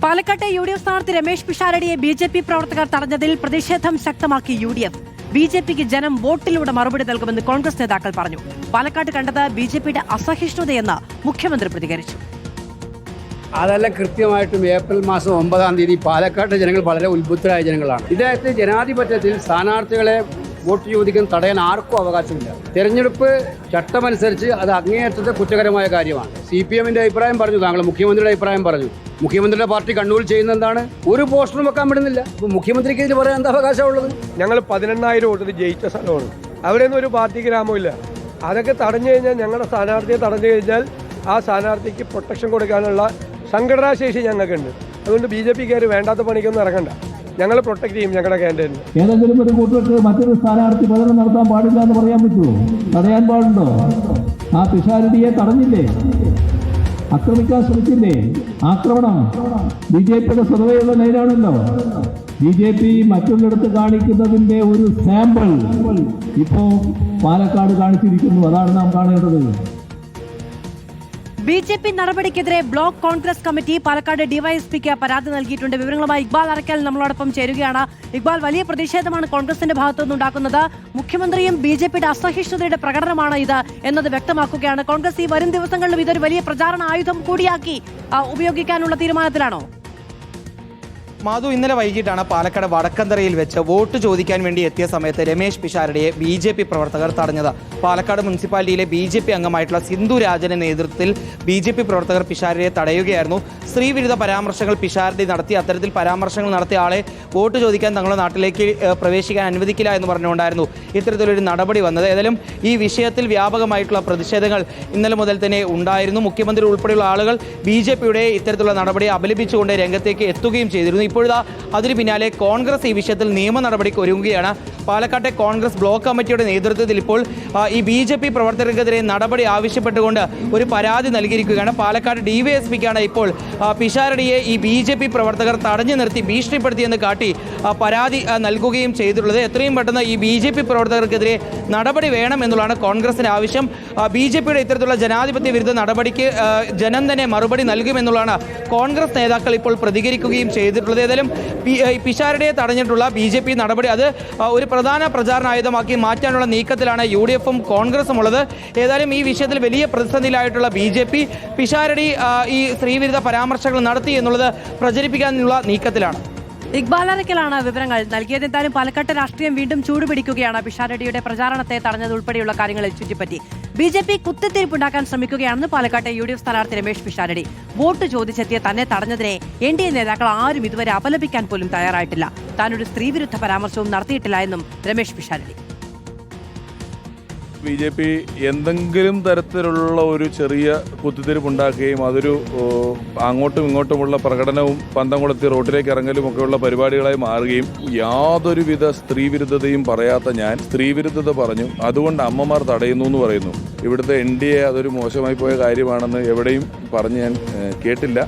പാലക്കാട്ടെ യു.ഡി.എഫ് സ്ഥാനാർത്ഥി രമേശ് പിഷാരടിയെ ബി.ജെ.പി പ്രവർത്തകർ തടഞ്ഞതിൽ പ്രതിഷേധം ശക്തമാക്കി യു.ഡി.എഫ്. ബി.ജെ.പിക്ക് ജനം വോട്ടിലൂടെ മറുപടി നൽകുമെന്ന് കോൺഗ്രസ് നേതാക്കൾ പറഞ്ഞു. പാലക്കാട് കണ്ടത് ബി.ജെ.പിയുടെ അസഹിഷ്ണുതയെന്ന് മുഖ്യമന്ത്രി പ്രതികരിച്ചു. അതെല്ലാം കൃത്യമായിട്ടും ഏപ്രിൽ മാസം 9-ാം തീയതി പാലക്കാട്ടെ ജനങ്ങൾ വളരെ ഉത്ബുദ്ധരായ ജനങ്ങളാണ്. ഇദ്ദേഹത്തെ ജനാധിപത്യത്തിൽ സ്ഥാനാർത്ഥികളെ വോട്ട് ചോദിക്കാൻ തടയാൻ ആർക്കും അവകാശമില്ല. തെരഞ്ഞെടുപ്പ് ചട്ടമനുസരിച്ച് അത് അങ്ങേയറ്റത്തെ കുറ്റകരമായ കാര്യമാണ്. CPM-ന്റെ അഭിപ്രായം പറഞ്ഞു, താങ്കൾ മുഖ്യമന്ത്രിയുടെ അഭിപ്രായം പറഞ്ഞു. മുഖ്യമന്ത്രിയുടെ പാർട്ടി കണ്ണൂരിൽ ചെയ്യുന്ന എന്താണ്? ഒരു പോസ്റ്ററും വെക്കാൻ വിടുന്നില്ല. അപ്പോൾ മുഖ്യമന്ത്രിക്ക് ഇതിൽ പറയാൻ എന്താ അവകാശമുള്ളത്? ഞങ്ങൾ 18,000 വോട്ടിൽ ജയിച്ച സ്ഥലമാണ്. അവിടെയൊന്നും ഒരു പാർട്ടി ഗ്രാമമില്ല. അതൊക്കെ തടഞ്ഞു കഴിഞ്ഞാൽ, ഞങ്ങളുടെ സ്ഥാനാർത്ഥിയെ തടഞ്ഞു കഴിഞ്ഞാൽ ആ സ്ഥാനാർത്ഥിക്ക് പ്രൊട്ടക്ഷൻ കൊടുക്കാനുള്ള സംഘടനാശേഷി ഞങ്ങൾക്കുണ്ട്. അതുകൊണ്ട് BJP-ക്കാർ വേണ്ടാത്ത പണിക്കൊന്നും ഇറങ്ങണ്ട. ഞങ്ങൾ പ്രൊട്ടക്ട് ചെയ്യും ഞങ്ങളുടെ ക്യാൻഡിഡേറ്റിനെ. ഏതെങ്കിലും ഒരു കൂട്ടർക്ക് മറ്റൊരു സ്ഥാനാർത്ഥി പ്രചരണം നടത്താൻ പാടില്ല എന്ന് പറയാൻ പറ്റുമോ? തടയാൻ പാടുണ്ടോ? ആ പിഷാരടിയെ തടഞ്ഞില്ലേ? ആക്രമിക്കാൻ ശ്രമിച്ചില്ലേ? ആക്രമണം BJP-യുടെ സ്വതവേയുള്ള ലൈനാണല്ലോ. BJP മറ്റുള്ളിടത്ത് കാണിക്കുന്നതിന്റെ ഒരു സാമ്പിൾ ഇപ്പോ പാലക്കാട് കാണിച്ചിരിക്കുന്നു. അതാണ് നാം കാണേണ്ടത്. ബി.ജെ.പി നടപടിക്കെതിരെ ബ്ലോക്ക് കോൺഗ്രസ് കമ്മിറ്റി പാലക്കാട് ഡിവൈഎസ്പിക്ക് പരാതി നൽകിയിട്ടുണ്ട്. വിവരങ്ങളുമായി ഇക്ബാൽ അറക്കൽ നമ്മളോടൊപ്പം ചേരുകയാണ്. ഇക്ബാൽ, വലിയ പ്രതിഷേധമാണ് കോൺഗ്രസിന്റെ ഭാഗത്തുനിന്നുണ്ടാക്കുന്നത്. മുഖ്യമന്ത്രിയും ബി.ജെ.പിയുടെ അസഹിഷ്ണുതയുടെ പ്രകടനമാണ് ഇത് എന്നത് വ്യക്തമാക്കുകയാണ്. കോൺഗ്രസ് ഈ വരും ദിവസങ്ങളിലും ഇതൊരു വലിയ പ്രചാരണ ആയുധം കൂടിയാക്കി ഉപയോഗിക്കാനുള്ള തീരുമാനത്തിലാണോ? മാധു, ഇന്നലെ വൈകിട്ടാണ് പാലക്കാട് വടക്കന്തറയിൽ വെച്ച് വോട്ട് ചോദിക്കാൻ വേണ്ടി എത്തിയ സമയത്ത് രമേശ് പിഷാരടിയെ BJP പ്രവർത്തകർ തടഞ്ഞത്. പാലക്കാട് മുനിസിപ്പാലിറ്റിയിലെ BJP അംഗമായിട്ടുള്ള സിന്ധു രാജന്റെ നേതൃത്വത്തിൽ BJP പ്രവർത്തകർ പിഷാരടിയെ തടയുകയായിരുന്നു. സ്ത്രീവിരുദ്ധ പരാമർശങ്ങൾ പിഷാരടി നടത്തി. അത്തരത്തിൽ പരാമർശങ്ങൾ നടത്തിയ ആളെ വോട്ട് ചോദിക്കാൻ തങ്ങളുടെ നാട്ടിലേക്ക് പ്രവേശിക്കാൻ അനുവദിക്കില്ല എന്ന് പറഞ്ഞുകൊണ്ടായിരുന്നു ഇത്തരത്തിലൊരു നടപടി വന്നത്. ഏതായാലും ഈ വിഷയത്തിൽ വ്യാപകമായിട്ടുള്ള പ്രതിഷേധങ്ങൾ ഇന്നലെ മുതൽ തന്നെ ഉണ്ടായിരുന്നു. മുഖ്യമന്ത്രി ഉൾപ്പെടെയുള്ള ആളുകൾ BJP-യുടെ ഇത്തരത്തിലുള്ള നടപടിയെ അപലപിച്ചുകൊണ്ട് രംഗത്തേക്ക് എത്തുകയും ചെയ്തിരുന്നു. ഇപ്പോഴാ അതിന് പിന്നാലെ കോൺഗ്രസ് ഈ വിഷയത്തിൽ നിയമ നടപടിക്ക് ഒരുങ്ങുകയാണ്. പാലക്കാട്ടെ കോൺഗ്രസ് ബ്ലോക്ക് കമ്മിറ്റിയുടെ നേതൃത്വത്തിൽ ഇപ്പോൾ ഈ BJP പ്രവർത്തകർക്കെതിരെ നടപടി ആവശ്യപ്പെട്ടുകൊണ്ട് ഒരു പരാതി നൽകിയിരിക്കുകയാണ്. പാലക്കാട് DYSPക്കാണ് ഇപ്പോൾ പിഷാരടിയെ ഈ BJP പ്രവർത്തകർ തടഞ്ഞു നിർത്തി ഭീഷണിപ്പെടുത്തിയെന്ന് കാട്ടി പരാതി നൽകുകയും ചെയ്തിട്ടുള്ളത്. എത്രയും പെട്ടെന്ന് ഈ BJP പ്രവർത്തകർക്കെതിരെ നടപടി വേണം എന്നുള്ളതാണ് കോൺഗ്രസിന്റെ ആവശ്യം. BJP-യുടെ ഇത്തരത്തിലുള്ള ജനാധിപത്യ വിരുദ്ധ നടപടിക്ക് ജനം തന്നെ മറുപടി നൽകുമെന്നുള്ളതാണ് കോൺഗ്രസ് നേതാക്കൾ ഇപ്പോൾ പ്രതികരിക്കുകയും ചെയ്തിട്ടുള്ളത്. ഏതായാലും പിഷാരടിയെ തടഞ്ഞിട്ടുള്ള BJP നടപടി അത് ഒരു പ്രധാന പ്രചാരണ ആയുധമാക്കി മാറ്റാനുള്ള നീക്കത്തിലാണ് UDF-ഉം കോൺഗ്രസും ഉള്ളത്. ഏതായാലും ഈ വിഷയത്തിൽ വലിയ പ്രതിസന്ധിയിലായിട്ടുള്ള BJP പിഷാരടി ഈ സ്ത്രീവിരുദ്ധ പരാമർശങ്ങൾ നടത്തി എന്നുള്ളത് പ്രചരിപ്പിക്കാനുള്ള നീക്കത്തിലാണ്. ഇക്ബാൽ അറക്കലാണ് വിവരങ്ങൾ നൽകിയത്. എന്തായാലും പാലക്കാട്ടെ രാഷ്ട്രീയം വീണ്ടും ചൂടുപിടിക്കുകയാണ്. പിഷാരടിയുടെ പ്രചാരണത്തെ തടഞ്ഞതുൾപ്പെടെയുള്ള കാര്യങ്ങളെ ചുറ്റിപ്പറ്റി BJP കുത്തിത്തിരിപ്പുണ്ടാക്കാൻ ശ്രമിക്കുകയാണെന്ന് പാലക്കാട്ടെ യു.ഡി.എഫ് സ്ഥാനാർത്ഥി രമേശ് പിഷാരടി. വോട്ട് ചോദിച്ചെത്തിയ തന്നെ തടഞ്ഞതിനെ NDA നേതാക്കൾ ആരും ഇതുവരെ അപലപിക്കാൻ പോലും തയ്യാറായിട്ടില്ല. താനൊരു സ്ത്രീവിരുദ്ധ പരാമർശവും നടത്തിയിട്ടില്ല എന്നും രമേശ് പിഷാരടി. BJP എന്തെങ്കിലും തരത്തിലുള്ള ഒരു ചെറിയ കുത്തിത്തിരിപ്പുണ്ടാക്കുകയും അതൊരു അങ്ങോട്ടും ഇങ്ങോട്ടുമുള്ള പ്രകടനവും പന്തം കൊളുത്തി റോഡിലേക്ക് ഇറങ്ങലും ഒക്കെയുള്ള പരിപാടികളായി മാറുകയും യാതൊരുവിധ സ്ത്രീവിരുദ്ധതയും പറയാത്ത ഞാൻ സ്ത്രീവിരുദ്ധത പറഞ്ഞു, അതുകൊണ്ട് അമ്മമാർ തടയുന്നു എന്ന് പറയുന്നു. ഇവിടുത്തെ NDA അതൊരു മോശമായി പോയ കാര്യമാണെന്ന് എവിടെയും പറഞ്ഞ് ഞാൻ കേട്ടില്ല.